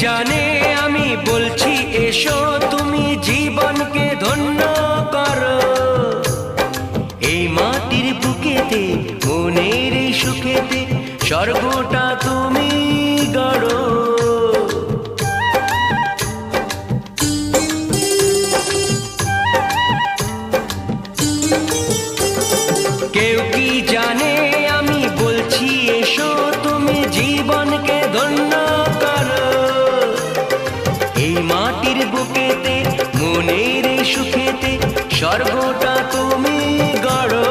জানে আমি বলছি এসো তুমি জীবনকে ধন্য করো। এই মাটির বুকেতে মনের এই সুখেতে স্বর্গটা তুমি গড়ো। কেউ কি জানে আমি বলছি এসো তুমি জীবনকে ধন্য করো। এই মাটির বুকেতে মনের এই সুখেতে স্বর্গটা তুমি গড়ো।